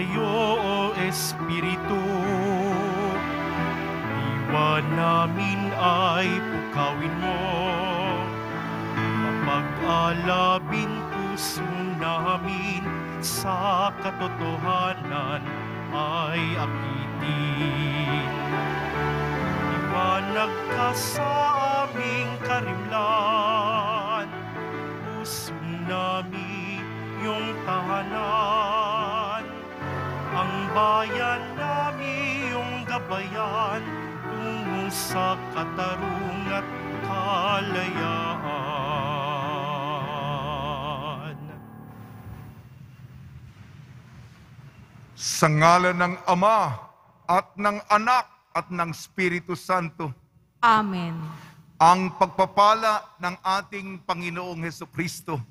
tayo, O Espiritu. Diwa namin ay pukawin mo, mapag-alabin puso namin sa katotohanan ay akitin. Liwanag ka sa aming karimlan, puso namin iyong tahanan. Ang bayan namin iyong gabayan, tungo sa katarungan at kalayaan. Sa ngalan ng Ama at ng Anak at ng Espiritu Santo. Amen. Ang pagpapala ng ating Panginoong Hesukristo,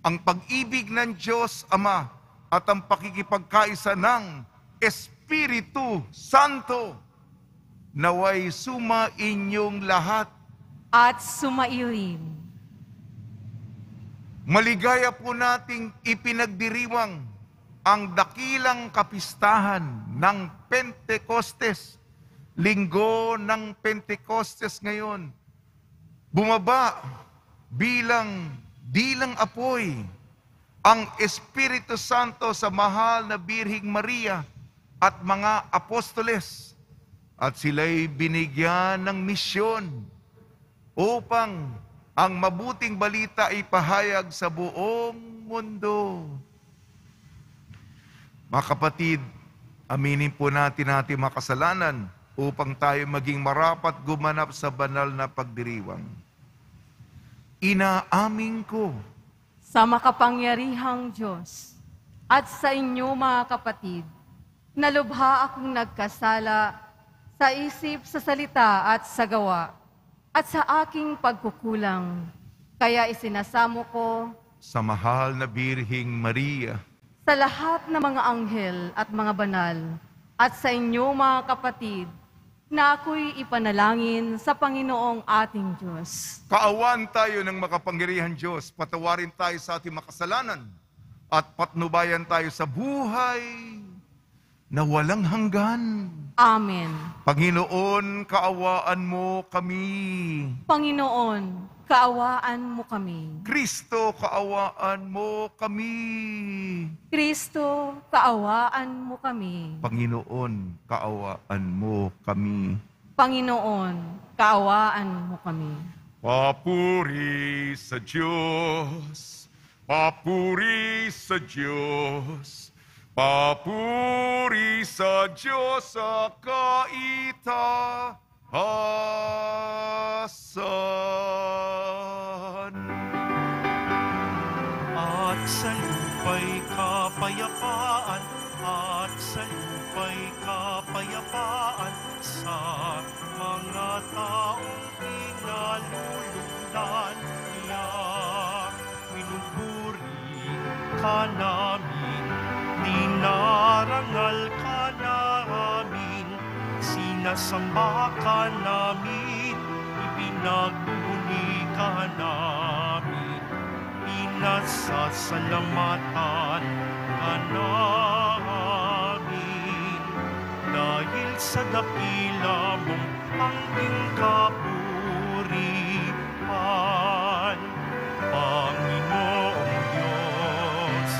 ang pag-ibig ng Diyos Ama at ang pakikipagkaisa ng Espiritu Santo naway suma inyong lahat. At sumairin. Maligaya po nating ipinagdiriwang ang dakilang kapistahan ng Pentecostes. Linggo ng Pentecostes ngayon. Bumaba bilang dilang apoy ang Espiritu Santo sa mahal na Birhing Maria at mga apostoles. At sila'y binigyan ng misyon upang ang mabuting balita ay pahayag sa buong mundo. Mga kapatid, aminin po natin ating mga kasalanan upang tayo maging marapat gumanap sa banal na pagdiriwang. Inaamin ko Sa makapangyarihang Diyos at sa inyo mga kapatid, nalubha akong nagkasala sa isip, sa salita at sa gawa, at sa aking pagkukulang. Kaya isinasamo ko sa mahal na Birhing Maria, sa lahat ng mga anghel at mga banal, at sa inyo mga kapatid, na ako'y ipanalangin sa Panginoong ating Diyos. kaawan tayo ng makapangyarihan Diyos, patawarin tayo sa ating makasalanan, at patnubayan tayo sa buhay na walang hanggan. Amen. Panginoon, kaawaan mo kami. Panginoon, kaawaan mo kami. Kristo, kaawaan mo kami. Kristo, kaawaan mo kami. Panginoon, kaawaan mo kami. Panginoon, kaawaan mo kami. Papuri sa Diyos, papuri sa Diyos, papuri sa Diyos sa kaitaasan. At sa lupa'y kapayapaan, at sa lupa'y kapayapaan, sa mga taong pinalulungdan niya. Pinupuri ka namin, dinarangal ka namin, sinasamba ka namin, ipinagmumuni ka namin, pinasasalamatan ka namin. Dahil sa dakila mong angking kapurihan, Panginoong Diyos,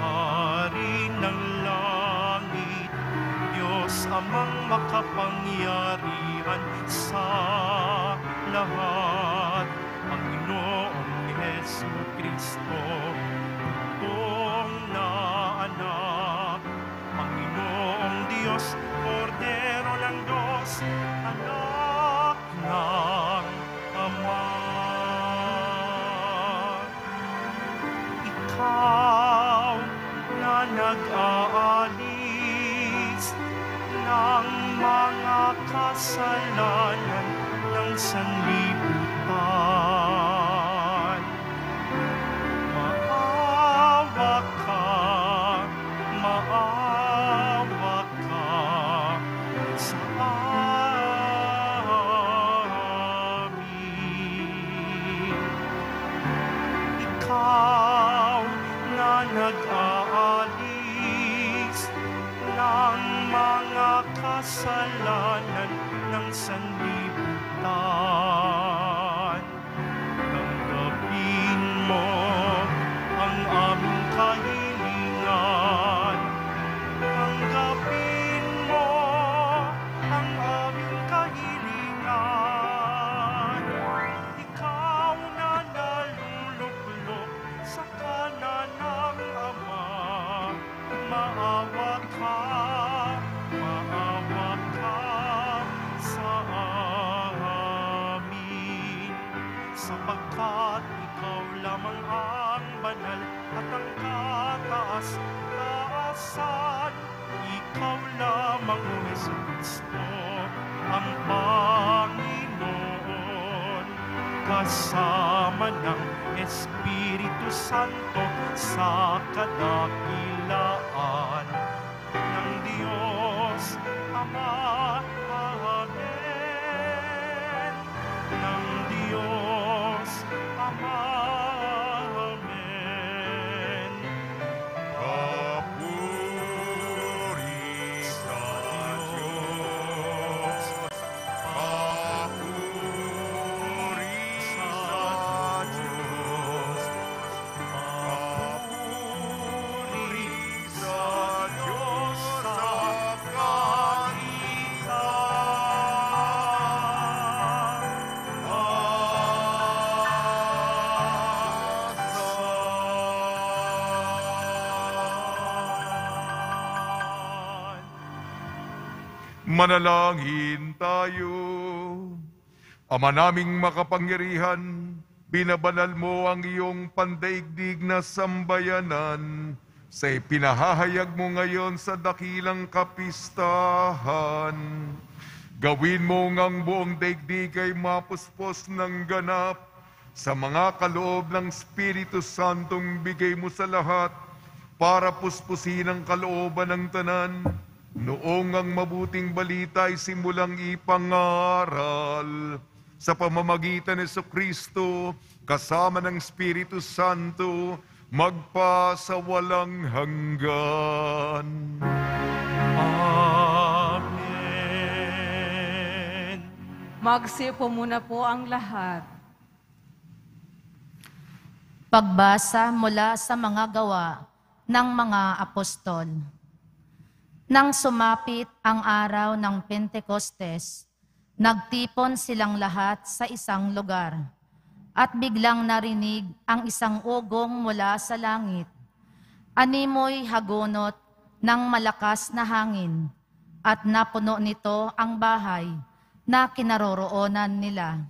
Hari ng langit, Diyos amang makapangyarihan sa lahat, Panginoong Jesucristo, Bugtong na anak, Panginoong Diyos, Kordero ng Diyos, anak ng Ama. Ikaw na nag-aalis ng mga kasalanan ng sanlibutan. Maawa ka sa amin. Ikaw na nag-aalis kasalanan ng sanlibutan. Tanggapin mo ang aming kahilingan. Tanggapin mo ang aming kahilingan. Ikaw na naluluklok sa kanan ng Ama. Maawa ka sa amin. Sapagkat ikaw lamang ang banal at ang kataas-taasan. Ikaw lamang, O Jesucristo, ang Panginoon. Kasama ng Espiritu Santo sa kadakilaan ng Diyos Ama. Amen. Ng Diyos Ama. Amen. Papuri sa Diyos. Papuri sa Diyos. Papuri sa Diyos sa Manalangin tayo. Ama naming makapangyarihan, binabanal mo ang iyong pandaigdig na sambayanan sa ipinahahayag mo ngayon sa dakilang kapistahan. Gawin mo ngang buong daigdig ay mapuspos ng ganap sa mga kaloob ng Espiritu Santong bigay mo sa lahat para puspusin ang kalooban ng tanan. Noong ang mabuting balita ay simulang ipangaral sa pamamagitan ni Jesucristo kasama ng Espiritu Santo magpa sa walang hanggan. Amen. Magsiupo muna po ang lahat. Pagbasa mula sa mga gawa ng mga apostol. Nang sumapit ang araw ng Pentecostes, nagtipon silang lahat sa isang lugar. At biglang narinig ang isang ugong mula sa langit. Animoy hagunot ng malakas na hangin, at napuno nito ang bahay na kinaroroonan nila.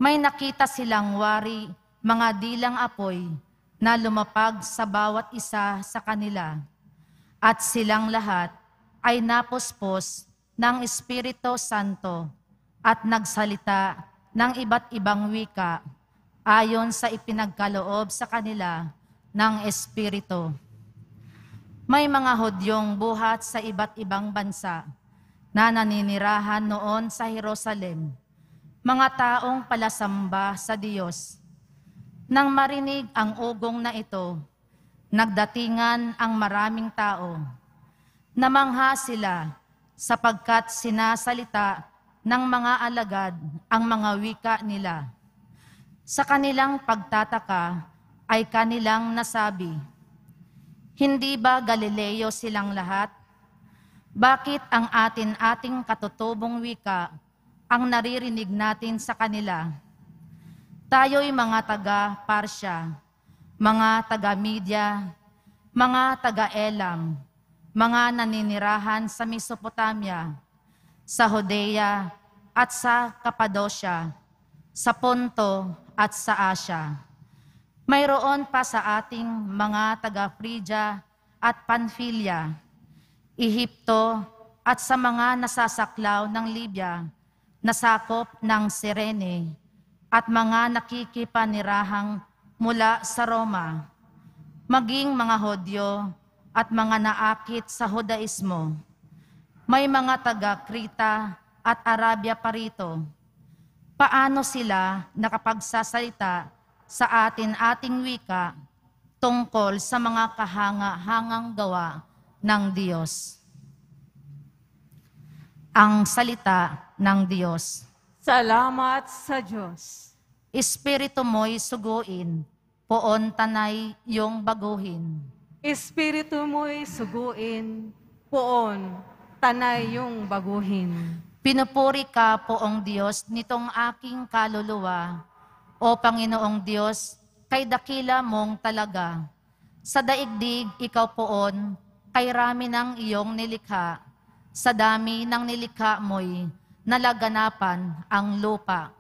May nakita silang wari, mga dilang apoy, na lumapag sa bawat isa sa kanila. At silang lahat ay napuspos ng Espiritu Santo at nagsalita ng iba't ibang wika ayon sa ipinagkaloob sa kanila ng Espiritu. May mga Hudyong buhat sa iba't ibang bansa na naninirahan noon sa Jerusalem, mga taong palasamba sa Diyos. Nang marinig ang ugong na ito, nagdatingan ang maraming tao. Namangha sila sapagkat sinasalita ng mga alagad ang mga wika nila. Sa kanilang pagtataka ay kanilang nasabi, "Hindi ba Galileo silang lahat? Bakit ang ating katutubong wika ang naririnig natin sa kanila? Tayo'y mga taga-Parsya, mga taga-Media, mga taga-Elam, mga naninirahan sa Mesopotamia, sa Judea at sa Cappadocia, sa Ponto at sa Asia. Mayroon pa sa ating mga taga-Phrygia at Pamphylia, Ehipto at sa mga nasasaklaw ng Libya, nasakop ng Cyrene, at mga nakikipanirahang mula sa Roma, maging mga Hudyo at mga naakit sa Judaismo. May mga taga-Krita at Arabia pa rito. Paano sila nakapagsasalita sa ating wika tungkol sa mga kahanga-hangang gawa ng Diyos?" ang salita ng Diyos. Salamat sa Diyos. Espiritu mo'y suguin, poon tanay yung baguhin. Espiritu mo'y suguin, poon, tanay yung baguhin. Pinupuri ka, poong Diyos, nitong aking kaluluwa. O Panginoong Diyos, kay dakila mong talaga. Sa daigdig, ikaw poon, kay rami ng iyong nilikha. Sa dami ng nilikha mo'y nalaganapan ang lupa.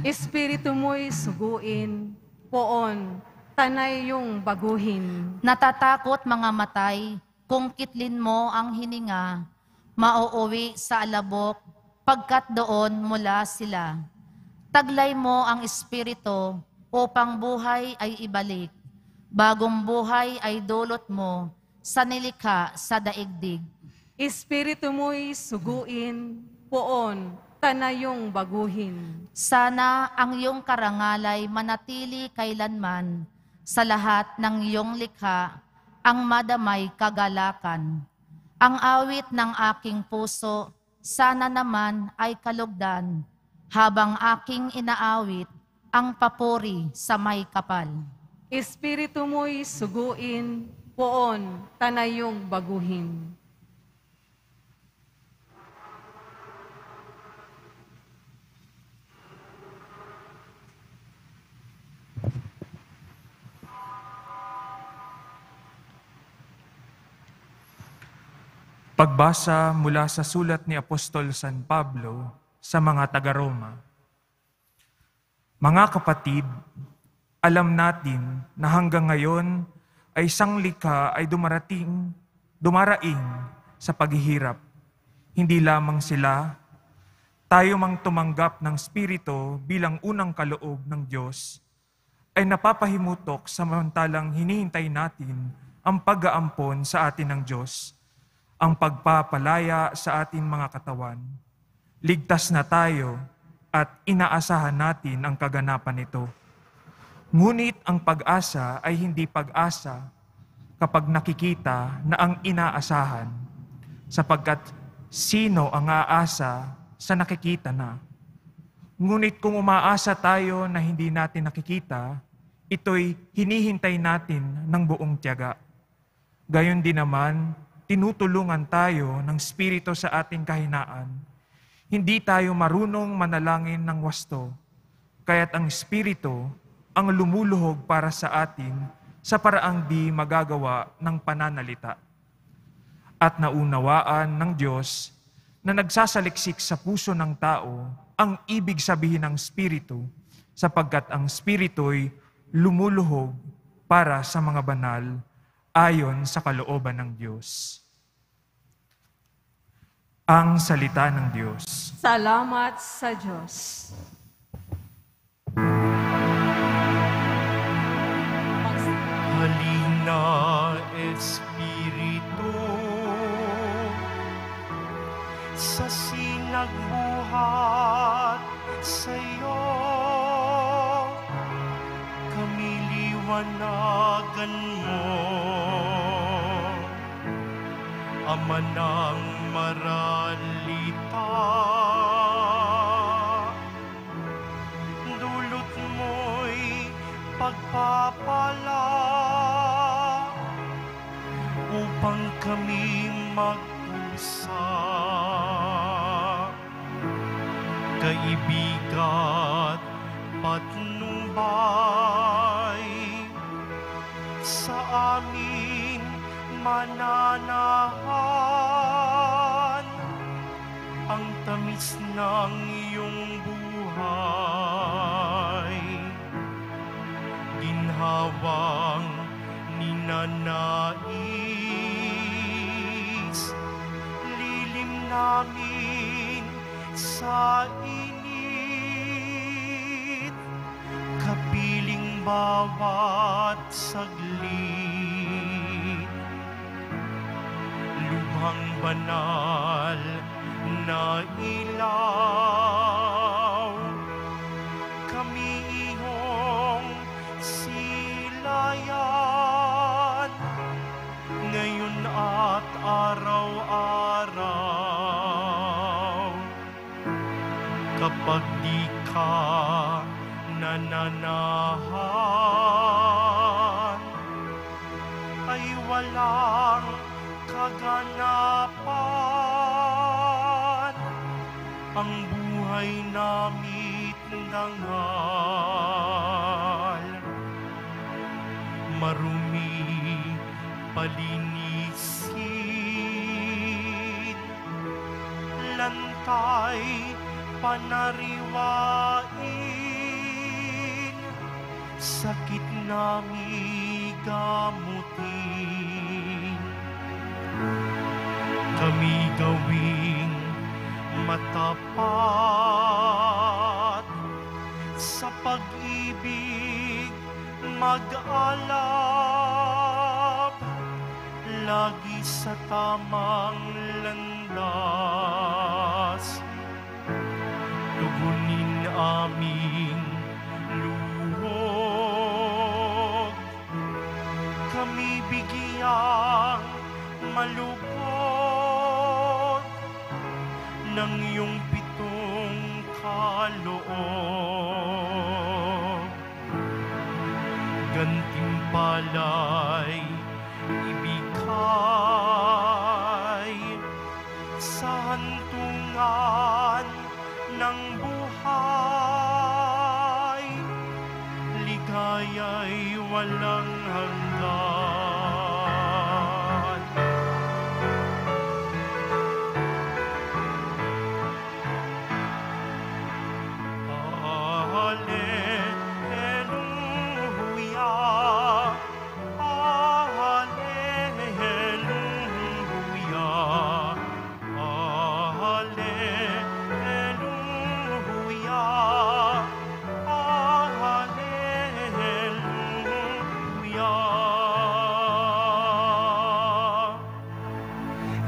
Espiritu mo'y suguin, poon, tanay yung baguhin. Natatakot mga matay, kung kitlin mo ang hininga, mauuwi sa alabok, pagkat doon mula sila. Taglay mo ang espiritu, upang buhay ay ibalik. Bagong buhay ay dulot mo, sa nilikha sa daigdig. Espiritu mo'y suguin, poon, tanay yung baguhin. Sana ang iyong karangalay manatili kailanman, sa lahat ng iyong likha, ang madamay kagalakan. Ang awit ng aking puso, sana naman ay kalugdan, habang aking inaawit ang papuri sa may kapal. Espiritu mo'y suguin, poon, tanay yung baguhin. Pagbasa mula sa sulat ni Apostol San Pablo sa mga taga-Roma. Mga kapatid, alam natin na hanggang ngayon ay isang likha ay dumaraing sa paghihirap. Hindi lamang sila, tayo mang tumanggap ng Espiritu bilang unang kaloob ng Diyos, ay napapahimutok samantalang hinihintay natin ang pag-aampon sa atin ng Diyos, ang pagpapalaya sa ating mga katawan. Ligtas na tayo at inaasahan natin ang kaganapan nito. Ngunit ang pag-asa ay hindi pag-asa kapag nakikita na ang inaasahan, sapagkat sino ang aasa sa nakikita na? Ngunit kung umaasa tayo na hindi natin nakikita, ito'y hinihintay natin ng buong tiyaga. Gayon din naman, tinutulungan tayo ng Espiritu sa ating kahinaan. Hindi tayo marunong manalangin ng wasto, kaya't ang Espiritu ang lumuluhog para sa atin sa paraang di magagawa ng pananalita. At naunawaan ng Diyos na nagsasaliksik sa puso ng tao ang ibig sabihin ng Espiritu, sapagkat ang Espiritu'y lumuluhog para sa mga banal ayon sa kalooban ng Diyos. Ang salita ng Diyos. Salamat sa Diyos. Halina, Espiritu, sa sinagbuhat sa'yo, kami liwanagan mo, Ama ng maralita. Dulot mo'y pagpapala upang kami magpusa. Kaibigat patnubay sa amin mananahan ang tamis ng iyong buhay. Ginhawang ninanais, lilim namin sa init, kapiling bawat saglit. Lubhang banal na ilaw, kami iyong silayan, ngayon at araw-araw. kapag di ka nananahan, ay walang kaganapan. Ang buhay namit dangal, marumi palinisin, lantay panariwain, sakit nami gamutin. Kami gawing matapat, sa pag-ibig mag-alap, lagi sa tamang landas. Tugunin aming luhod, kami bigyang malugod ng iyong pitong kaloob. Gantimpala'y ibigay sa hantungan ng buhay, ligaya'y walang hanggan.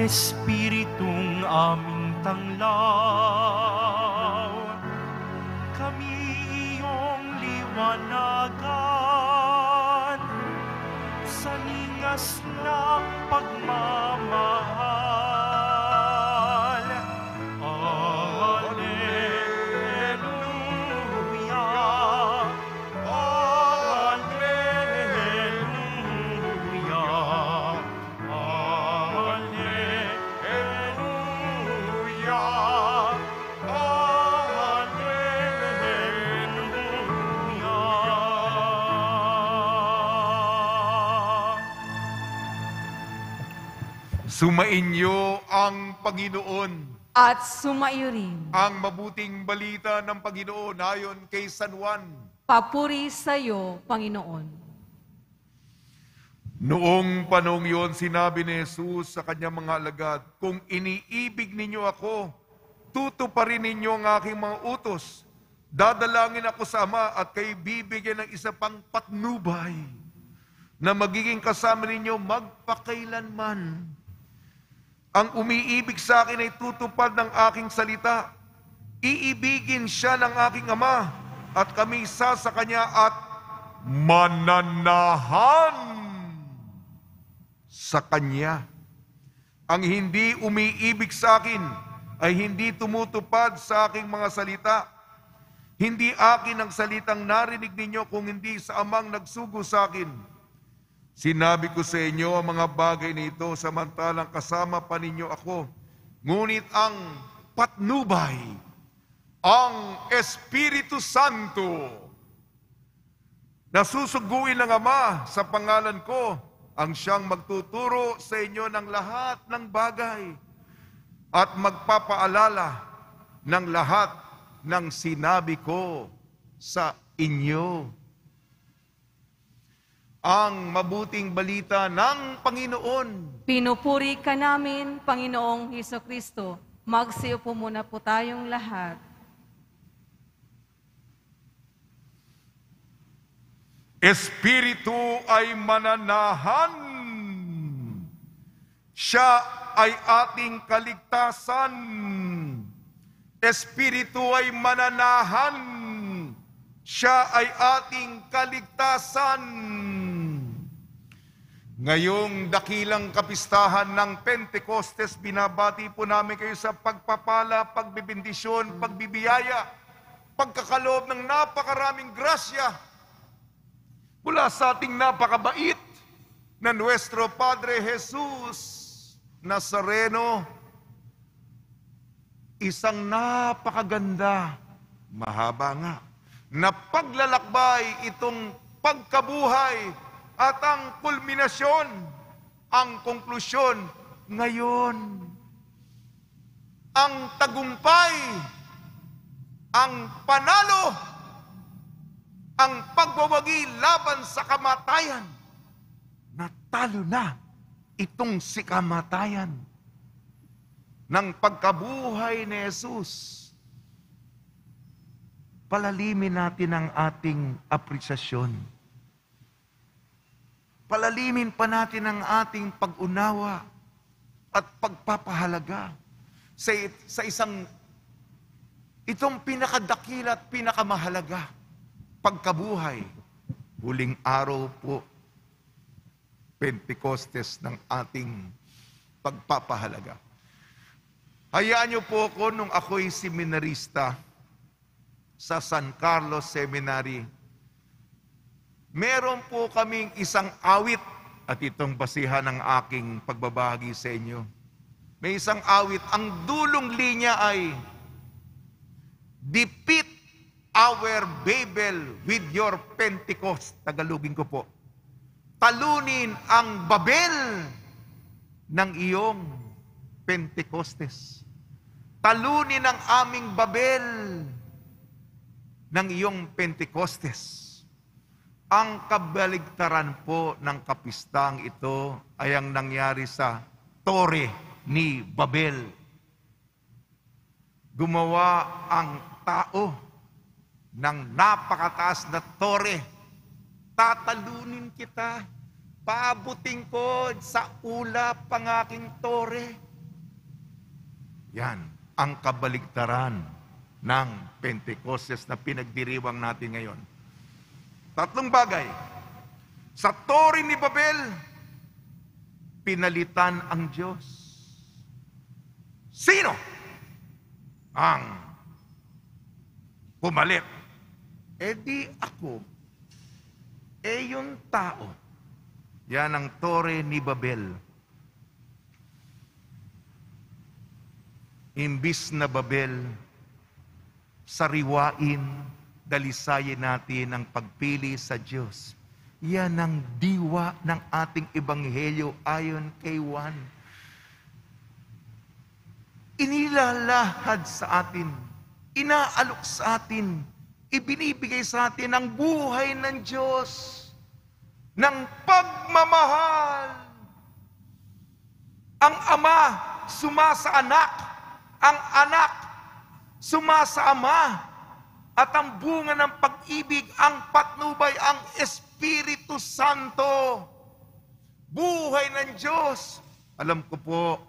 Espiritong aming tanglaw, kami iyong liwanagan, sa ningas ng pagmamahal. Alleluia, Sumainyo ang Panginoon. At sumaiyo rin. Ang mabuting balita ng Panginoon ayon kay San Juan. Papuri sa iyo, Panginoon. Noong panahong iyon, sinabi ni Jesus sa kanyang mga alagad, kung iniibig ninyo ako, tutuparin ninyo ang aking mga utos. Dadalangin ako sa Ama at kayo bibigyan ng isa pang patnubay na magiging kasama ninyo magpakailanman. Ang umiibig sa akin ay tutupad ng aking salita. Iibigin siya ng aking Ama at kami isa sa kanya at mananahan sa kanya. Ang hindi umiibig sa akin ay hindi tumutupad sa aking mga salita. Hindi akin ang salitang narinig ninyo kung hindi sa Amang nagsugo sa akin. Sinabi ko sa inyo ang mga bagay na ito samantalang kasama pa ninyo ako. Ngunit ang patnubay, ang Espiritu Santo, na susuguin ng Ama sa pangalan ko, ang siyang magtuturo sa inyo ng lahat ng bagay at magpapaalala ng lahat ng sinabi ko sa inyo. Ang mabuting balita ng Panginoon. Pinupuri ka namin, Panginoong Hesukristo. Magsiupo muna po tayong lahat. Espiritu ay mananahan. Siya ay ating kaligtasan. Espiritu ay mananahan. Siya ay ating kaligtasan. Ngayong dakilang kapistahan ng Pentecostes, binabati po namin kayo sa pagpapala, pagbibindisyon, pagbibiyaya, pagkakaloob ng napakaraming grasya mula sa ating napakabait na Nuestro Padre Jesus Nazareno. Isang napakaganda, mahaba nga, na paglalakbay itong pagkabuhay at ang kulminasyon, ang konklusyon ngayon. Ang tagumpay, ang panalo, ang pagwawagi laban sa kamatayan. Natalo na itong si kamatayan ng pagkabuhay ni Jesus. Palalimin natin ang ating apresyasyon. Palalimin pa natin ang ating pag-unawa at pagpapahalaga sa isang itong pinakadakila at pinakamahalaga, pagkabuhay. Huling araw po, Pentecostes ng ating pagpapahalaga. Hayaan niyo po ako nung ako'y seminarista sa San Carlos Seminary. Meron po kaming isang awit at itong basihan ng aking pagbabahagi sa inyo. May isang awit, ang dulong linya ay, defeat our Babel with your Pentecost. Tagalogin ko po. Talunin ang Babel ng iyong Pentecostes. Talunin ang aming Babel ng iyong Pentecostes. Ang kabaligtaran po ng kapistang ito ay ang nangyari sa Tore ni Babel. Gumawa ang tao ng napakataas na tore. Tatalunin kita, paabutin ko sa ulap ang aking tore. Yan ang kabaligtaran ng Pentecostes na pinagdiriwang natin ngayon. Tatlong bagay. Sa tore ni Babel, pinalitan ang Diyos. Sino ang pumalit? Di ako. Yung tao. Yan ang tore ni Babel. Imbis na Babel, sariwain, dalisayin natin ang pagpili sa Diyos. Yan ang diwa ng ating ebanghelyo ayon kay Juan. Inilalahad sa atin, inaalok sa atin, ibinibigay sa atin ang buhay ng Diyos, ng pagmamahal. Ang Ama sumasa anak, ang anak sumasa Ama, at ang bunga ng pag-ibig, ang patnubay, ang Espiritu Santo. Buhay ng Diyos. Alam ko po,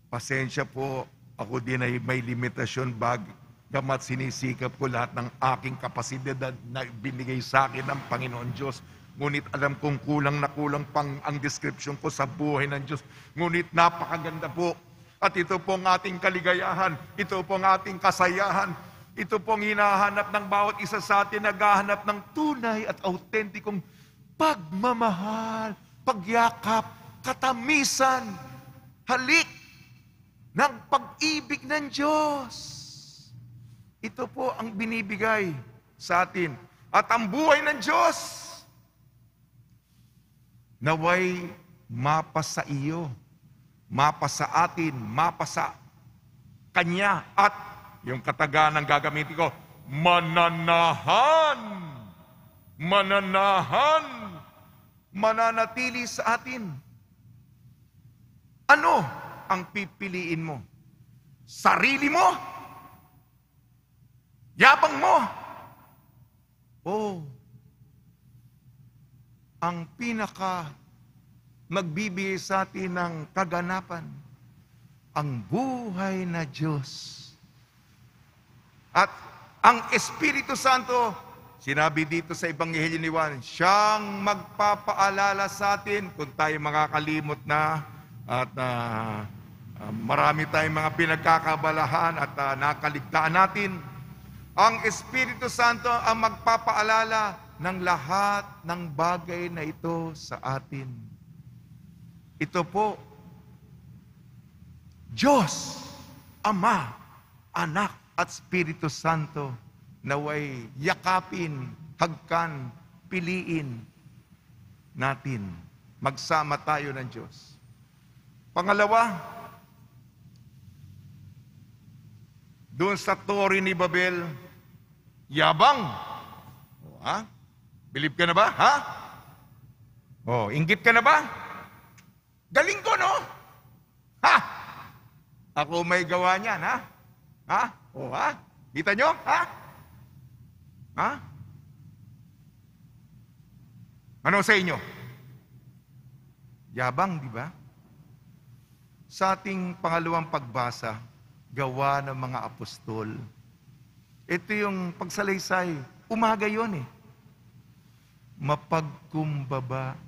pasensya po, ako din ay may limitasyon bagamat sinisikap ko lahat ng aking kapasidad na binigay sa akin ng Panginoon Diyos. Ngunit alam kong kulang na kulang pang ang description ko sa buhay ng Diyos. Ngunit napakaganda po. At ito po ang ating kaligayahan. Ito po ang ating kasayahan. Ito pong hinahanap ng bawat isa sa atin, naghahanap ng tunay at autentikong pagmamahal, pagyakap, katamisan, halik ng pag-ibig ng Diyos. Ito po ang binibigay sa atin. At ang buhay ng Diyos, naway mapa sa iyo, mapa sa atin, mapa sa Kanya, at yung kataganang gagamitin ko, mananahan. Mananahan. Mananatili sa atin. Ano ang pipiliin mo? Sarili mo? Yabang mo? Ang pinaka magbibigay sa atin ng kaganapan, ang buhay na Diyos. At ang Espiritu Santo Sinabi dito sa Ebanghelyo ni Juan, siyang magpapaalala sa atin kung tayo makakalimot na at marami tayong mga pinagkakabalahan at nakaligtaan natin. Ang Espiritu Santo ang magpapaalala ng lahat ng bagay na ito sa atin. Ito po, Diyos, Ama, Anak at Espiritu Santo, naway yakapin, hagkan, piliin natin. Magsama tayo ng Diyos. Pangalawa, doon sa Torre ni Babel, yabang. O, ha? Believe ka na ba? Ha? O, inggit ka na ba? Galing ko, no? Ha? Ako may gawa niyan, ha? Ha? O, ha? Kita nyo? Ha? Ha? Ano sa inyo? Yabang, di ba? Sa ating pangalawang pagbasa, gawa ng mga apostol. Ito yung pagsalaysay. Umaga yun eh. Mapagkumbaba,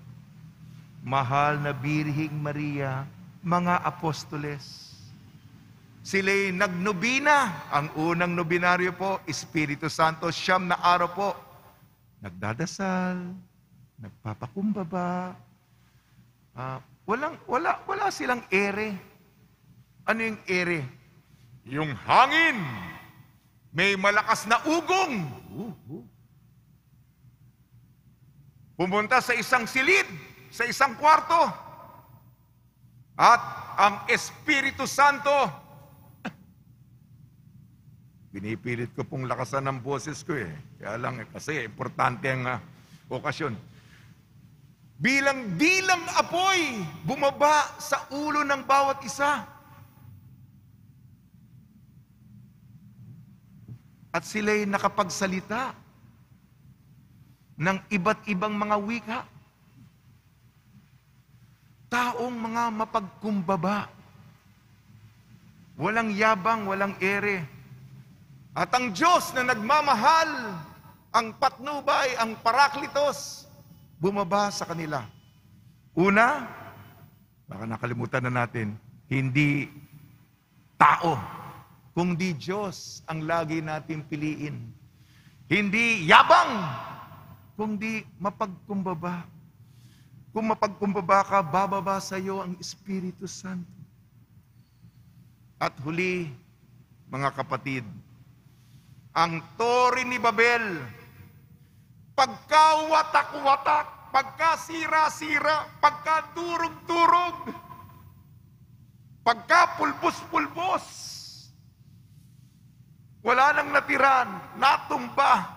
mahal na Birhing Maria, mga apostoles. Sila'y nagnobina. Ang unang nobinaryo po, Espiritu Santo, 9 na araw po. Nagdadasal, nagpapakumbaba. Wala silang ere. Ano yung ere? Yung hangin. May malakas na ugong. Pumunta sa isang silid, sa isang kwarto. At ang Espiritu Santo, pinipilit ko pong lakasan ng boses ko eh. Kaya lang kasi importante ang okasyon. Bilang-bilang apoy bumaba sa ulo ng bawat isa. At sila'y nakapagsalita ng iba't ibang mga wika. Taong mga mapagkumbaba. Walang yabang, walang ere. At ang Diyos na nagmamahal, ang patnubay, ang paraklitos, bumaba sa kanila. Una, baka nakalimutan na natin, hindi tao, kundi Diyos ang lagi natin piliin. Hindi yabang, kundi mapagkumbaba. Kung mapagkumbaba ka, bababa sa iyo ang Espiritu Santo. At huli, mga kapatid, ang Torre ni Babel, pagkawatak-watak, pagkasira-sira, pagkadurog-durog, pagkapulbos-pulbos, wala nang natiran, natumba,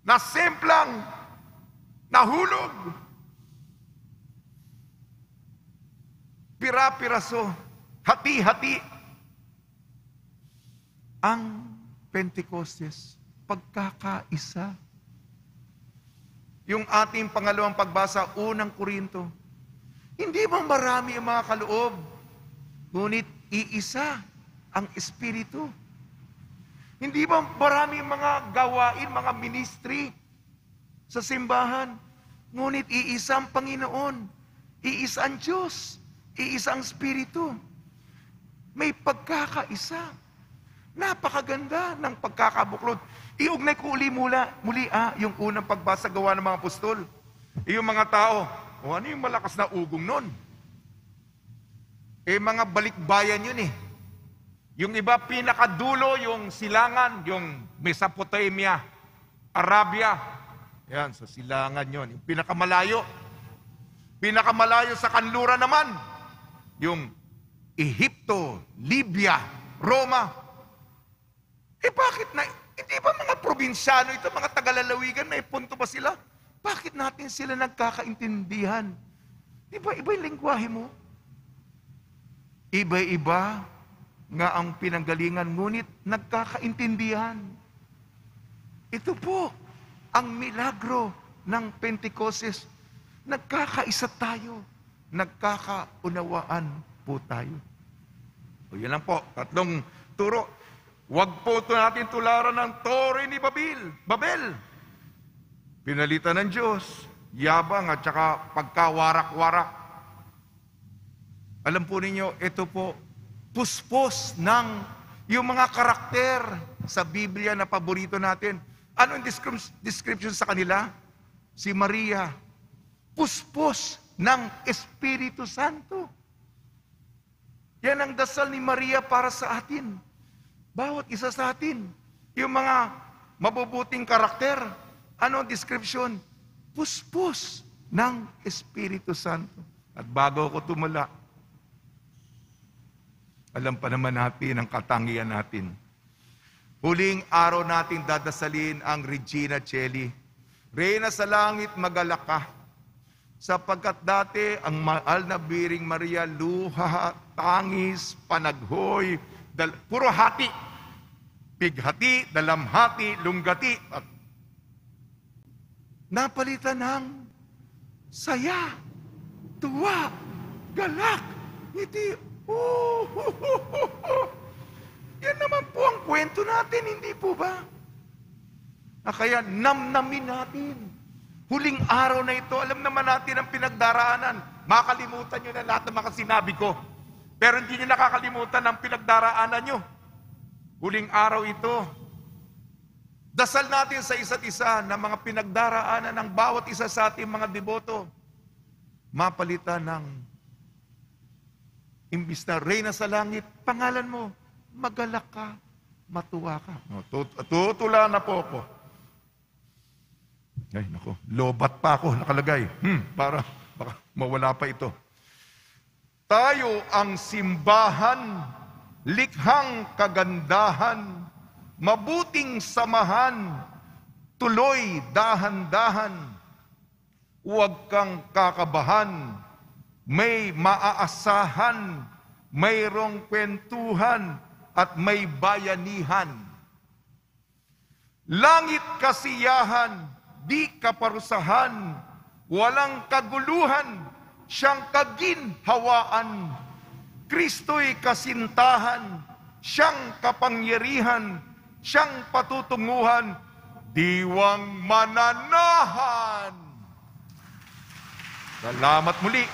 nasemplang, nahulog, pira-piraso, hati-hati. Ang Pentecostes, pagkakaisa. Yung ating pangalawang pagbasa, unang Korinto, hindi ba marami ang mga kaloob? Ngunit iisa ang Espiritu. Hindi ba marami mga gawain, mga ministry sa simbahan? Ngunit iisa ang Panginoon, iisa ang Diyos, iisa ang Espiritu. May pagkakaisa. Napakaganda ng pagkakabuklod. Iugnay ko muli yung unang pagbasa gawa ng mga apostol. Yung mga tao, ano yung malakas na ugong nun? Mga balikbayan yun eh. Yung iba pinakadulo, yung silangan, yung Mesopotamia, Arabia. Yan, sa silangan yun. Yung pinakamalayo. Pinakamalaya sa kanluran naman, yung Ehipto, Libya, Roma. Bakit na, hindi ba mga probinsyano ito, mga tagalalawigan, may punto ba sila? Bakit natin sila nagkakaintindihan? Di ba iba yung lengguwahe mo? Iba-iba nga ang pinanggalingan, ngunit nagkakaintindihan. Ito po, ang milagro ng Pentecostes. Nagkakaisa tayo, nagkakaunawaan po tayo. O yun lang po, tatlong turo. Huwag po ito natin tularan ng tore ni Babel. Pinalitan ng Diyos, yabang at saka pagkawarak-warak. Alam po ninyo, ito po, puspos ng yung mga karakter sa Biblia na paborito natin. Ano ang description sa kanila? Si Maria, puspos ng Espiritu Santo. Yan ang dasal ni Maria para sa atin. Bawat isa sa atin. Yung mga mabubuting karakter, ano ang description? Puspos ng Espiritu Santo. At bago ako tumula, alam pa naman natin ang katangian natin. Huling araw nating dadasalin ang Regina Coeli. Reyna sa langit, magalak ka. Sapagkat dati ang mahal na Biring Maria, luha, tangis, panaghoy, puro hati. Pighati, dalamhati, lunggati. At napalitan ng saya, tuwa, galak, ngiti. Yan naman po ang kwento natin, hindi po ba? Kaya namnamin natin. Huling araw na ito, alam naman natin ang pinagdaraanan. Makalimutan nyo na lahat ng mga sinabi ko. Pero hindi nyo nakakalimutan ang pinagdaraanan nyo. Huling araw ito. Dasal natin sa isa't isa na mga pinagdaraanan ng bawat isa sa ating mga deboto. Mapalitan ng imbis na Reyna sa langit, pangalan mo, magalak ka, matuwa ka. Tutula na po ako. Ay, nako, lobat pa ako nakalagay. Para baka mawala pa ito. Tayo ang simbahan, likhang kagandahan, mabuting samahan, tuloy dahan-dahan. Huwag kang kakabahan, may maaasahan, mayroong kwentuhan, at may bayanihan. Langit kasiyahan, di kaparusahan, walang kaguluhan, siyang kaginhawaan. Kristo'y kasintahan, siyang kapangyarihan, siyang patutunguhan, diwang mananahan. Salamat muli.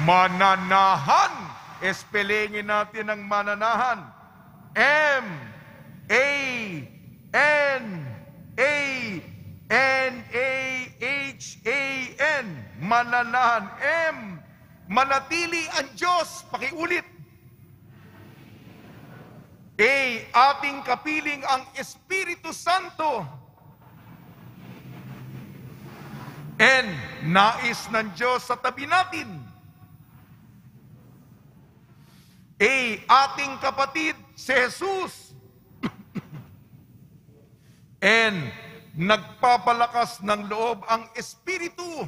Mananahan. Espelengin natin ang mananahan. M-A-N-A-H-A-N. Mananahan. Manatili ang Diyos. Pakiulit. Ating kapiling ang Espiritu Santo. Nais ng Diyos sa tabi natin. Ating kapatid, si Jesus. Nagpapalakas ng loob ang Espiritu.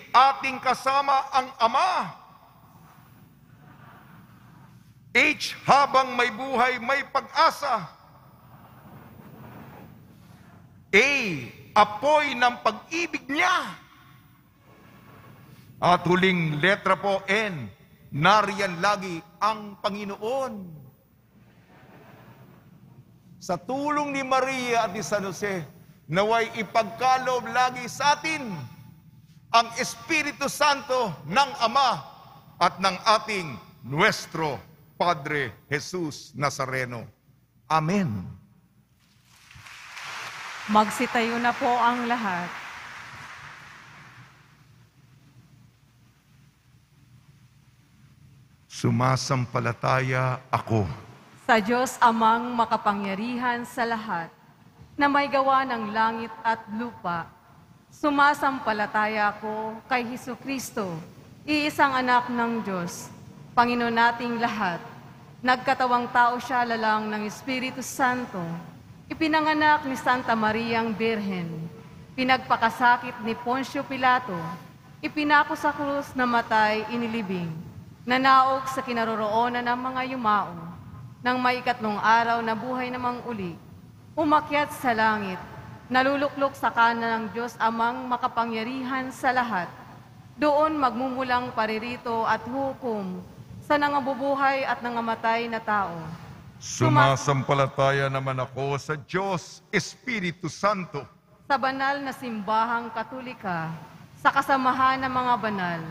Ating kasama ang Ama. Habang may buhay, may pag-asa. Apoy ng pag-ibig niya. At huling letra po, N, nariyan lagi ang Panginoon. Sa tulong ni Maria at ni San Jose, naway ipagkaloob lagi sa atin ang Espiritu Santo ng Ama at ng ating Nuestro Padre Jesus Nazareno. Amen. Magsitayo na po ang lahat. Sumasampalataya ako Sa Diyos Amang makapangyarihan sa lahat, na may gawa ng langit at lupa, sumasampalataya ako kay Hesukristo, iisang anak ng Diyos, Panginoon nating lahat. Nagkatawang tao siya lalang ng Espiritu Santo, ipinanganak ni Santa Mariang Birhen, pinagpakasakit ni Poncio Pilato, ipinako sa krus, namatay, inilibing, nanaog sa kinaroroonan ng mga yumao, nang may ikatlong araw na buhay namang uli, umakyat sa langit, naluluklok sa kanan ng Diyos Amang makapangyarihan sa lahat, doon magmumulang paririto at hukom sa nangabubuhay at nangamatay na tao. Sumasampalataya naman ako sa Diyos, Espiritu Santo, Sa banal na simbahang katolika, sa kasamahan ng mga banal,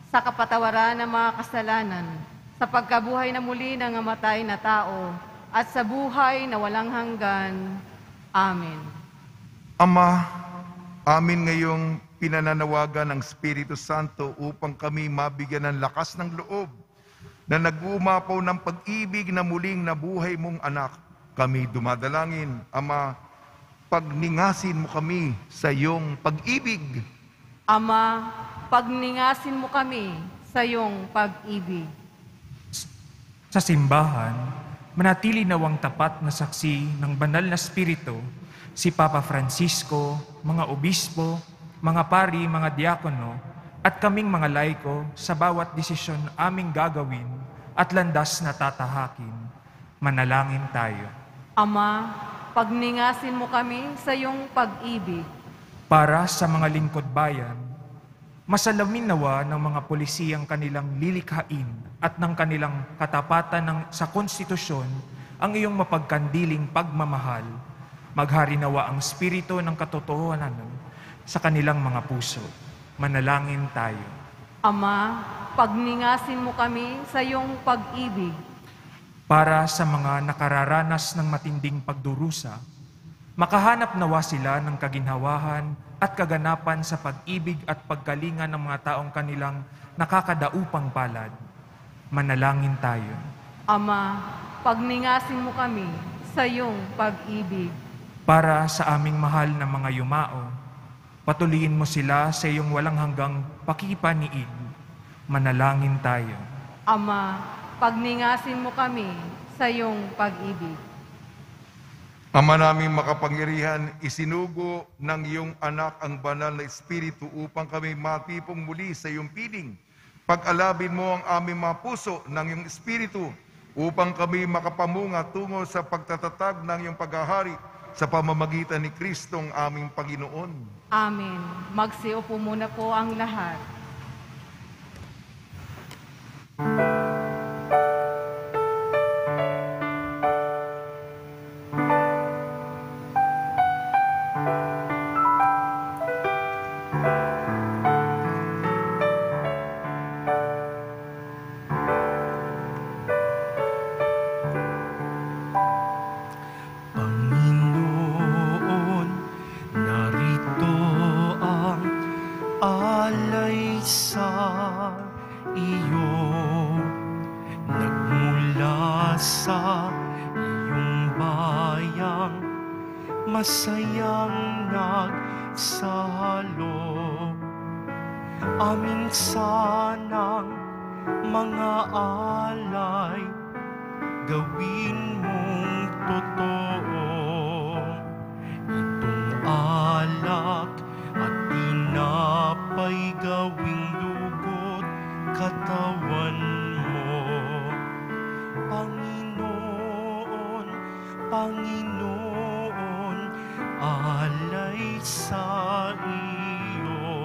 sa kapatawaran ng mga kasalanan, sa pagkabuhay na muli ng namatay na tao, at sa buhay na walang hanggan. Amen. Ama, amin ngayong pinananawagan ng Espiritu Santo upang kami mabigyan ng lakas ng loob na nag-uumapaw ng pag-ibig na muling nabuhay mong anak. Kami dumadalangin, Ama, pagningasin mo kami sa iyong pag-ibig. Ama, pagningasin mo kami sa iyong pag-ibig. Sa simbahan, manatili nawang tapat na saksi ng banal na Espiritu, si Papa Francisco, mga obispo, mga pari, mga diakono, at kaming mga laiko sa bawat desisyon aming gagawin at landas na tatahakin. Manalangin tayo. Ama, pagningasin mo kami sa iyong pag-ibig. Para sa mga lingkod bayan, masalamin nawa ng mga pulisiyang kanilang lilikhain at ng kanilang katapatan sa konstitusyon ang iyong mapagkandiling pagmamahal. Maghari nawa ang espiritu ng katotohanan sa kanilang mga puso. Manalangin tayo. Ama, pagningasin mo kami sa iyong pag-ibig. Para sa mga nakararanas ng matinding pagdurusa, makahanap nawa sila ng kaginhawahan at kaganapan sa pag-ibig at pagkalinga ng mga taong kanilang nakakadaupang palad. Manalangin tayo. Ama, pagningasin mo kami sa iyong pag-ibig. Para sa aming mahal na mga yumao, patuloyin mo sila sa iyong walang hanggang pakipaniig. Manalangin tayo. Ama, pagningasin mo kami sa iyong pag-ibig. Ama naming makapangyarihan, isinugo ng iyong anak ang banal na Espiritu upang kami matipong muli sa iyong piling. Pag-alabin mo ang aming mga puso ng iyong Espiritu upang kami makapamunga tungo sa pagtatatag ng iyong paghahari sa pamamagitan ni Kristong aming Panginoon. Amen. Magsiupo muna po ang lahat. Panginoon, narito ang alay sa iyo. Nagmula sa iyong bayang masayang nagsalo. Amin sanang mga alay gawin mong totoo. Itong alak at tinapay gawing dugo't katawan mo. Panginoon, Panginoon, alay sa iyo.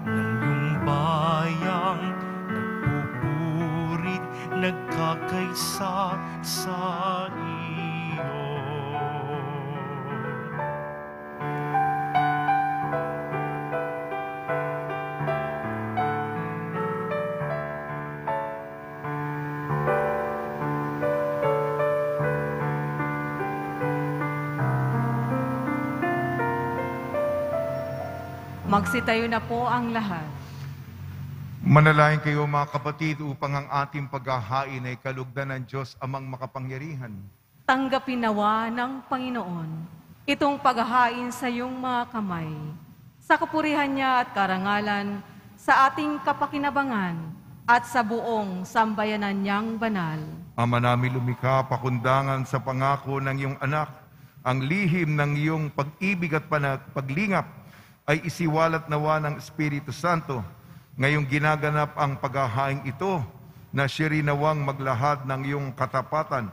Nang iyong bayang nagpupurit, nagkakaisa sa iyo. Magsitayo na po ang lahat. Manalangin kayo mga kapatid upang ang ating paghahain ay kalugdan ng Diyos amang makapangyarihan. Tanggapin nawa ng Panginoon itong paghahain sa iyong mga kamay, sa kapurihan niya at karangalan, sa ating kapakinabangan at sa buong sambayanan niyang banal. Ama namin lumikha, pakundangan sa pangako ng iyong anak, ang lihim ng iyong pag-ibig at paglingap ay isiwalat nawa ng Espiritu Santo. Ngayong ginaganap ang paghahaing ito na siya rin nawang maglahad ng iyong katapatan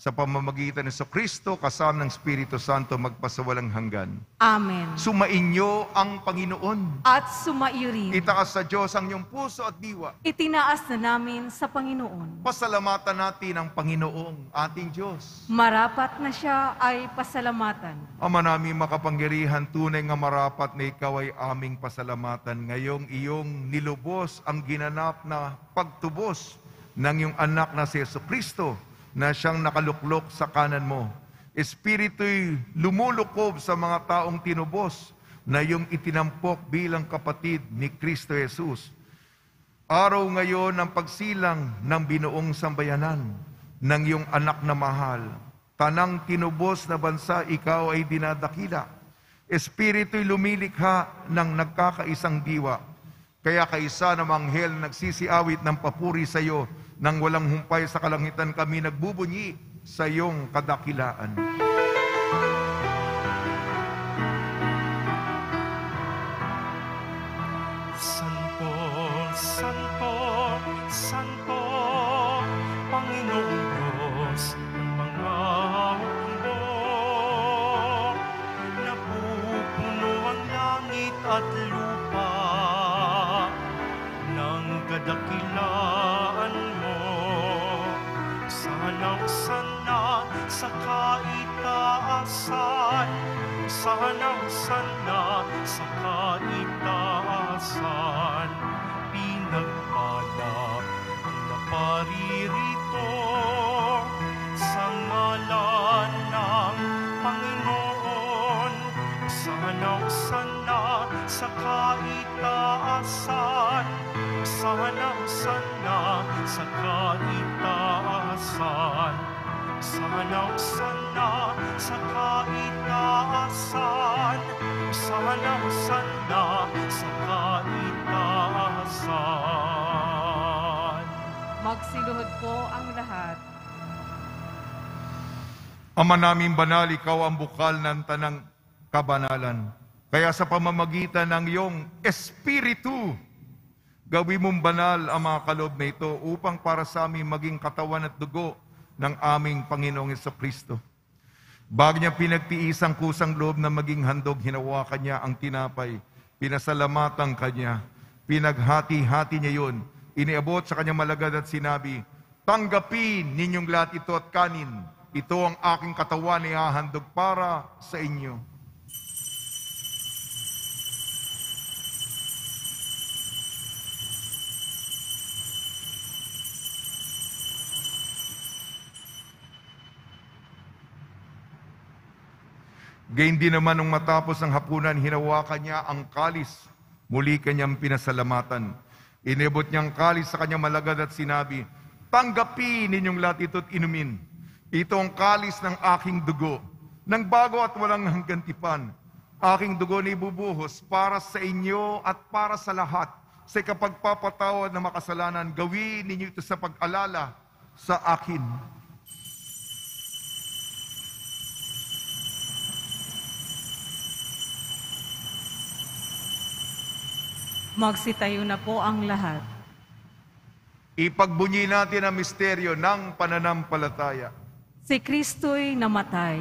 sa pamamagitan ni Kristo kasama ng Espiritu Santo magpasawalang hanggan. Amen. Sumainyo ang Panginoon. At sumairin. Itaas sa Diyos ang iyong puso at diwa. Itinaas na namin sa Panginoon. Pasalamatan natin ang Panginoong ating Diyos. Marapat na siya ay pasalamatan. Ama namin makapangyarihan, tunay nga marapat na ikaw ay aming pasalamatan. Ngayong iyong nilubos ang ginanap na pagtubos ng iyong anak na si Jesucristo na siyang nakaluklok sa kanan mo. Espiritu'y lumulukob sa mga taong tinubos na iyong itinampok bilang kapatid ni Kristo Jesus. Araw ngayon ang pagsilang ng binuong sambayanan ng iyong anak na mahal. Tanang tinubos na bansa, ikaw ay dinadakila. Espiritu'y lumilikha ng nagkakaisang diwa. Kaya kaisa ng anghel nagsisiawit ng papuri sa iyo, nang walang humpay sa kalangitan kami nagbubunyi sa iyong kadakilaan. Santo, Santo, Santo, Panginoong Diyos ng mga hukbo. Napupuno ang langit at lupa ng kadakilaan mo. Sana sa kaitaasan, sana sa kaitaasan, pinagpalak na paririto sa ngalan ng Panginoon. Sana sa kaitaasan, sana sa kaitaasan, sana sa kaitaasan, sana sa kaitaasan. Magsiluhod po ang lahat. Ama naming banal, ikaw ang bukal ng tanang kabanalan. Kaya sa pamamagitan ng iyong Espiritu, gawin mong banal ang mga kaloob na ito upang para sa amin maging katawan at dugo ng aming Panginoong Jesucristo. Bago niya pinagtiis ang kusang loob na maging handog, hinawakan niya ang tinapay, pinasalamatan kanya, pinaghati-hati niya yun, iniabot sa kanyang malagad at sinabi, tanggapin ninyong lahat ito at kanin, ito ang aking katawan na ihahandog para sa inyo. Gayun din naman nung matapos ang hapunan, hinawakan niya ang kalis. Muli kanyang pinasalamatan. Inibot niyang kalis sa kanyang malagad at sinabi, tanggapin ninyong lahat ito at inumin. Ito ang kalis ng aking dugo, ng bago at walang hanggang tipan. Aking dugo na ibubuhos para sa inyo at para sa lahat. Sa kapagpapatawad na makasalanan, gawin ninyo ito sa pag-alala sa akin. Magsitayo na po ang lahat. Ipagbunyi natin ang misteryo ng pananampalataya. Si Kristo'y namatay,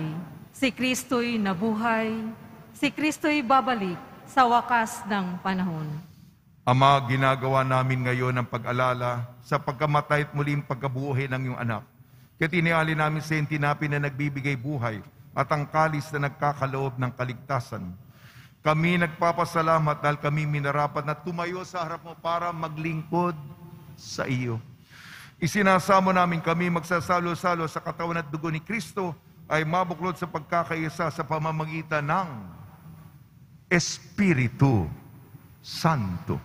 si Kristo'y nabuhay, si Kristo'y babalik sa wakas ng panahon. Ama, ginagawa namin ngayon ang pag-alala sa pagkamatay at muling pagkabuhay ng iyong anak. Kaya tiniali namin sa tinapay na nagbibigay buhay at ang kalis na nagkakaloob ng kaligtasan. Kami nagpapasalamat dahil kami minarapat na tumayo sa harap mo para maglingkod sa iyo. Isinasamo namin kami magsasalo-salo sa katawan at dugo ni Kristo ay mabuklod sa pagkakaisa sa pamamagitan ng Espiritu Santo.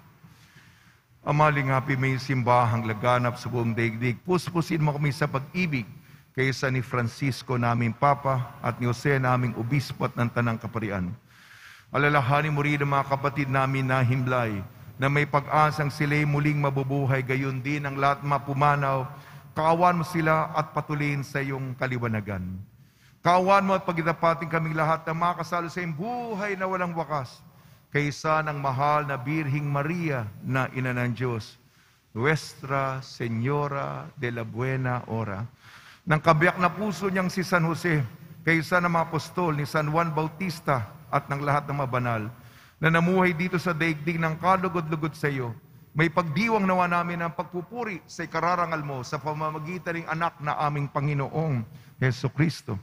Amalingapi may simbahang laganap sa buong daigdig. Puspusin mo kami sa pag-ibig kaysa ni Francisco naming Papa at ni Jose naming Obispo at ng Tanang Kaparian. Alalahanin mo rin ang mga kapatid namin na himlay na may pag-asang sila'y muling mabubuhay, gayon din ang lahat mapumanaw. Kaawan mo sila at patuloyin sa iyong kaliwanagan. Kaawan mo at pagitapatin kaming lahat na makasalo sa iyong buhay na walang wakas kaysa ng mahal na Birhing Maria na Ina ng Diyos, Nuestra Señora de la Buena Hora. ng kabiyak na puso niyang si San Jose, kaysa ng mga apostol ni San Juan Bautista at ng lahat ng mabanal na namuhay dito sa daigdig ng kalugod-lugod sa iyo, may pagdiwang nawa namin ang pagpupuri sa ikararangal mo sa pamamagitan ng anak na aming Panginoong Heso Kristo.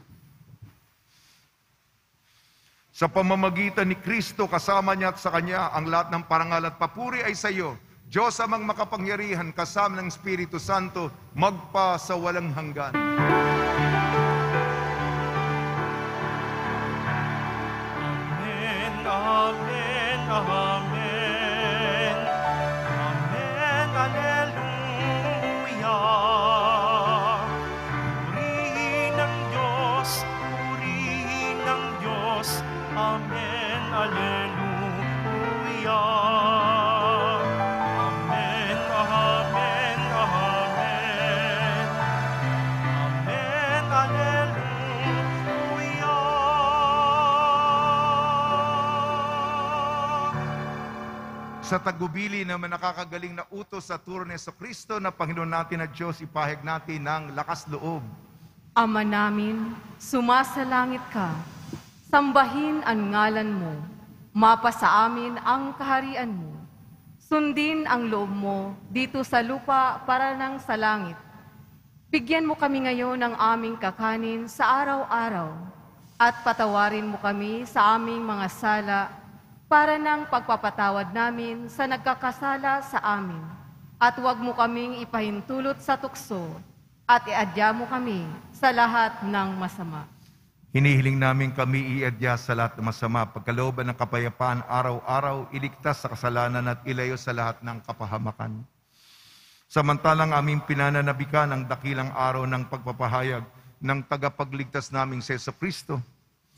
Sa pamamagitan ni Kristo, kasama niya at sa Kanya, ang lahat ng parangal at papuri ay sa iyo, Diyos amang makapangyarihan, kasama ng Espiritu Santo, magpa sa walang hanggan. Amen, amen, amen. Amen, alleluia. Purihin ng Diyos, purihin ng Diyos. Amen, alleluia. Amen, amen, amen. Amen, alleluia. Sa tagubili na nakakagaling na utos sa turo ni Kristo na Panginoon natin at Diyos, ipahayag natin ng lakas loob. Ama namin, sumasalangit ka. Sambahin ang ngalan mo. Mapa sa amin ang kaharian mo. Sundin ang loob mo dito sa lupa para nang sa langit. Bigyan mo kami ngayon ng aming kakanin sa araw-araw at patawarin mo kami sa aming mga sala para nang pagpapatawad namin sa nagkakasala sa amin. At huwag mo kaming ipahintulot sa tukso at iadya mo kami sa lahat ng masama. Hinihiling namin kami iadya sa lahat ng masama, pagkalooban ng kapayapaan araw-araw, iligtas sa kasalanan at ilayo sa lahat ng kapahamakan. Samantalang aming pinananabikan ang dakilang araw ng pagpapahayag ng tagapagligtas naming si Jesu Kristo.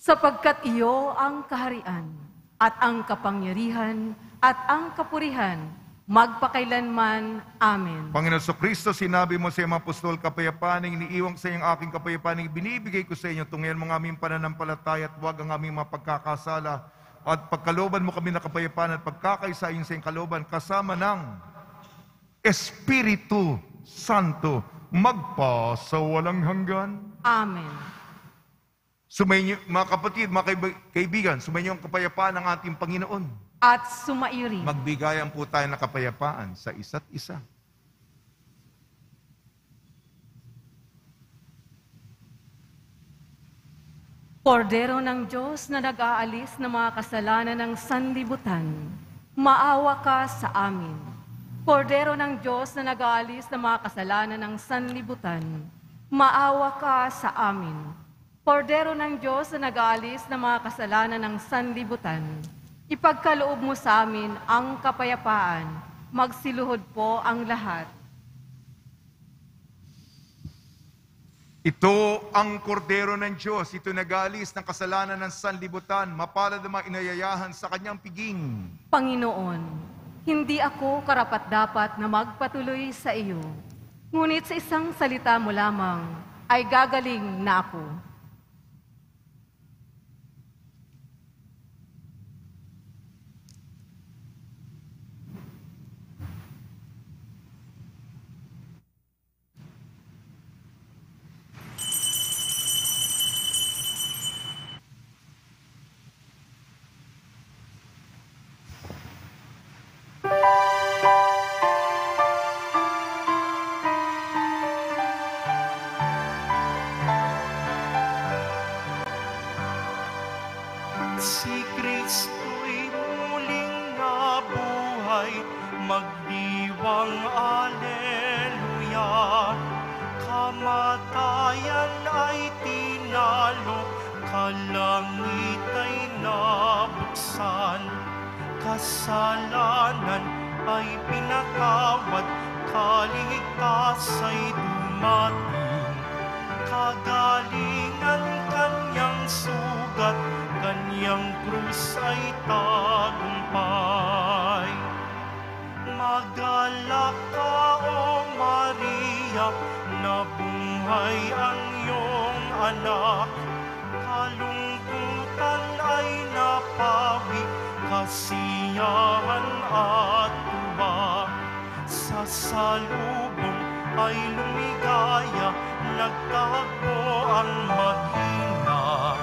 Sapagkat iyo ang kaharian at ang kapangyarihan at ang kapurihan magpakailanman. Amen. Panginoon sa Kristo, sinabi mo sa mga apostol, kapayapaan ang iniiwang sa iyong aking kapayapaan ang binibigay ko sa inyo. Tunghayan mo ang aming pananampalataya at huwag ang aming mapagkakasala. At pagkalooban mo kami na kapayapaan at pagkakaisahin sa iyong kalooban kasama ng Espiritu Santo magpa sa walang hanggan. Amen. Sumayin niyo, mga kapatid, mga kaibigan, sumayin niyo ang kapayapaan ng ating Panginoon. At sumaiyo rin. Magbigayan po tayo ng kapayapaan sa isa't isa. Kordero ng Diyos na nag-aalis ng mga kasalanan ng sanlibutan, maawa ka sa amin. Kordero ng Diyos na nag-aalis ng mga kasalanan ng sanlibutan, maawa ka sa amin. Kordero ng Diyos na nag-aalis ng mga kasalanan ng sanlibutan, ipagkaloob mo sa amin ang kapayapaan, magsiluhod po ang lahat. Ito ang kordero ng Diyos, ito nag-aalis ng kasalanan ng sanlibutan, mapalad ang mga inayayahan sa kanyang piging. Panginoon, hindi ako karapat-dapat na magpatuloy sa iyo, ngunit sa isang salita mo lamang ay gagaling na ako. Si Kristo'y muling nabuhay, magdiwang aleluya. Kamatayan ay tinalo, kalangit ay nabuksan. Kasalanan ay pinatawad, kaligtas ay dumating. Kagalingan kanyang sugat, kanyang krus ay tagumpay. Magalak ka, O Maria, nabuhay ang iyong anak. Kalungkutan ay napawi, kasiyahan at tuwa. Sa salubong ay lumigaya, nagtago ang mag-ina,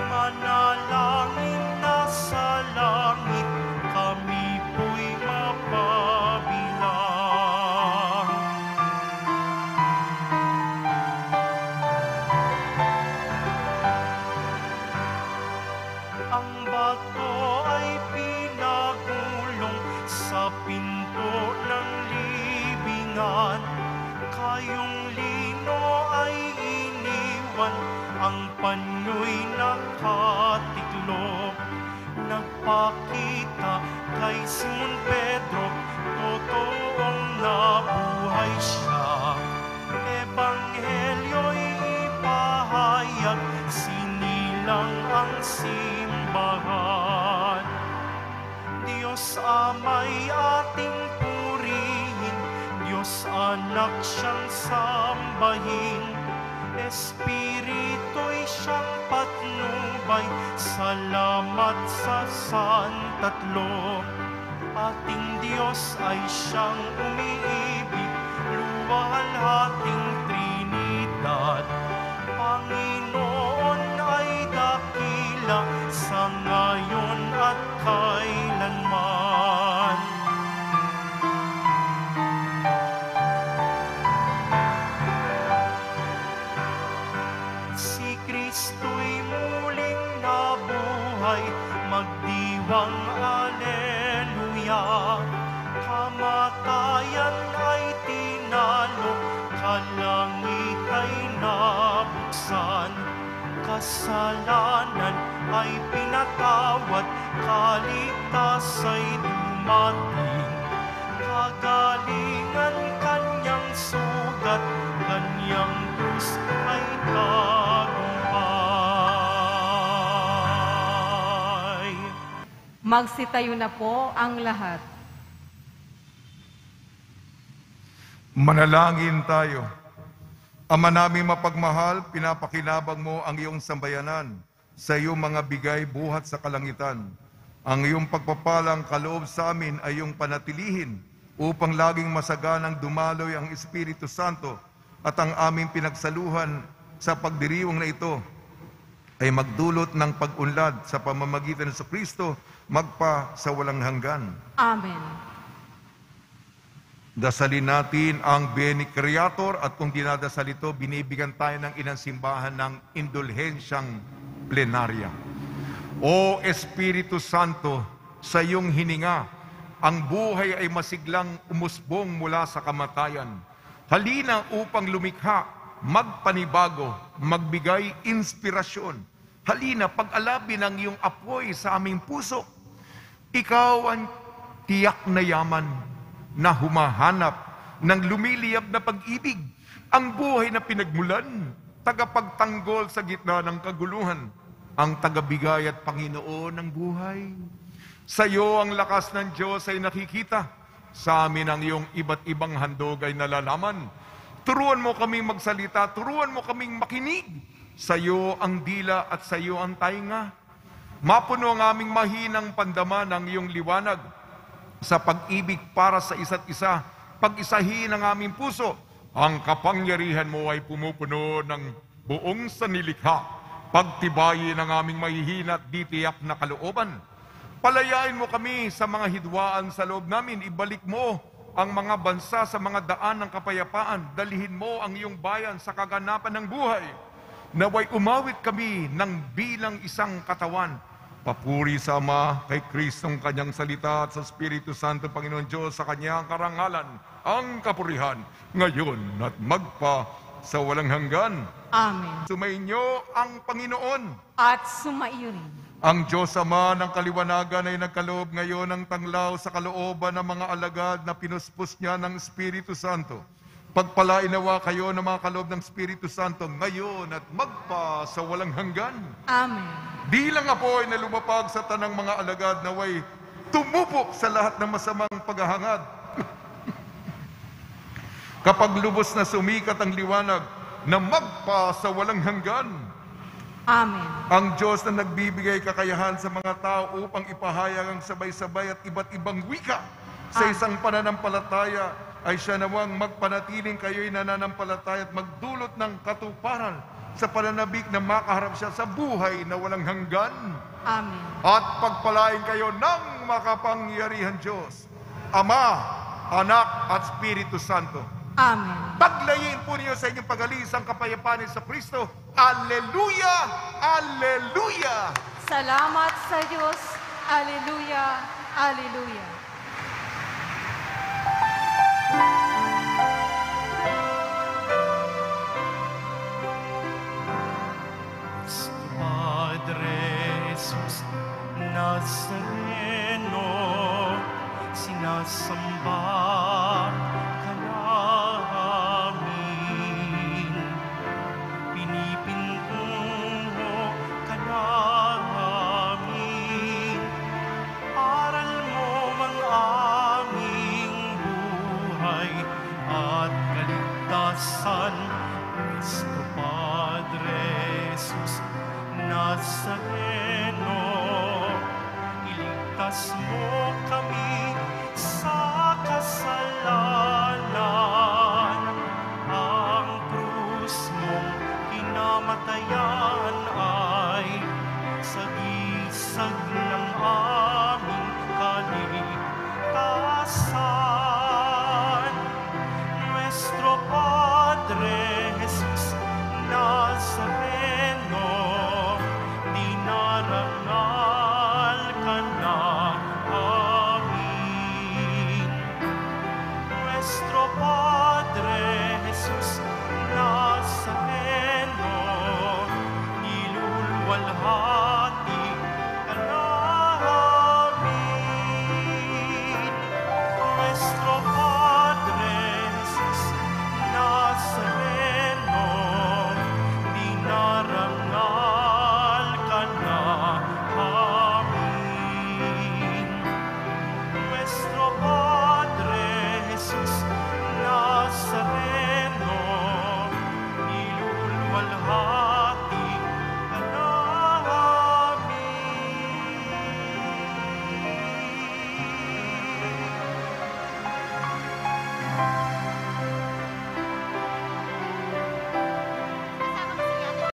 manalangin na sa langit, kami po'y mapabilang. Ang bato ay pinagulong sa pinto ng libingan, kayong lino ay iniwan, ang panyo'y nakatiklop. Nagpakita kay Simon Pedro, totoong nabuhay siya. Ebanghelyo'y ipahayag, sinilang ang simbahan. Diyos Ama'y ating purihin, Diyos Anak siyang sambahin, Espiritu'y siyang patnubay, salamat sa Santatlo. Ating Diyos ay siyang umiibig, luwalhating Trinidad. Panginoon ay dakila sa ngayon at kailanman. Si Kristo'y muling nabuhay, magdiwang Aleluya. Kamatayan ay tinalo, kalangit ay nabuksan. Kasalanan ay pinatawad, kaligtas ay dumating. Kagalingan kanyang sugat, kanyang krus ay tagumpay. Magsitayo na po ang lahat. Manalangin tayo. Ama naming mapagmahal, pinapakinabang mo ang iyong sambayanan sa iyong mga bigay buhat sa kalangitan. Ang iyong pagpapalang kaloob sa amin ay iyong panatilihin upang laging masaganang dumaloy ang Espiritu Santo at ang aming pinagsaluhan sa pagdiriwang na ito ay magdulot ng pag-unlad sa pamamagitan ng Kristo magpa sa walang hanggan. Amen. Dasalin natin ang Bene Creator at kung dinadasal ito, binibigyan tayo ng inang simbahan ng indulhensyang plenarya. O Espiritu Santo, sa iyong hininga, ang buhay ay masiglang umusbong mula sa kamatayan. Halina upang lumikha, magpanibago, magbigay inspirasyon. Halina, pag-alabin ang iyong apoy sa aming puso. Ikaw ang tiyak na yaman na humahanap ng lumiliyab na pag-ibig, ang buhay na pinagmulan, tagapagtanggol sa gitna ng kaguluhan, ang tagabigay at Panginoon ng buhay. Sa iyo ang lakas ng Diyos ay nakikita, sa amin ang iyong iba't ibang handog ay nalalaman. Turuan mo kaming magsalita, turuan mo kaming makinig. Sa iyo ang dila at sa iyo ang tainga. Mapuno ang aming mahinang pandama ng iyong liwanag, sa pag-ibig para sa isa't isa, pag-isahin ang aming puso. Ang kapangyarihan mo ay pumupuno ng buong sanilikha. Pagtibayin ang aming mahihina at ditiyak na kalooban. Palayain mo kami sa mga hidwaan sa loob namin. Ibalik mo ang mga bansa sa mga daan ng kapayapaan. Dalhin mo ang iyong bayan sa kaganapan ng buhay. Naway umawit kami ng bilang isang katawan. Papuri sa Ama, kay Kristong kanyang salita at sa Espiritu Santo, Panginoon Diyos, sa kanyang karangalan, ang kapurihan, ngayon at magpa sa walang hanggan. Amen. Sumainyo ang Panginoon. At sumaiyo rin. Ang Diyos Ama ng kaliwanagan ay nagkaloob ngayon ng tanglaw sa kalooban ng mga alagad na pinuspos niya ng Espiritu Santo. Pagpalain nawa kayo ng mga kaloob ng Espiritu Santo ngayon at magpa sa walang hanggan. Amen. Di lang apoy na lumapag sa tanang mga alagad na way tumupok sa lahat ng masamang paghahangad. Kapag lubos na sumikat ang liwanag na magpa sa walang hanggan. Amen. Ang Diyos na nagbibigay kakayahan sa mga tao upang ipahayag ang sabay-sabay at iba't ibang wika sa isang pananampalataya ay siya namang magpanatiling kayo'y nananampalataya at magdulot ng katuparan sa pananabik na makaharap siya sa buhay na walang hanggan. Amen. At pagpalain kayo ng makapangyarihan Diyos, Ama, Anak at Espiritu Santo. Amen. Paglayin po niyo sa inyong pag-alis ang kapayapaan sa Kristo. Alleluia! Alleluia! Salamat sa Diyos. Alleluia. Alleluia.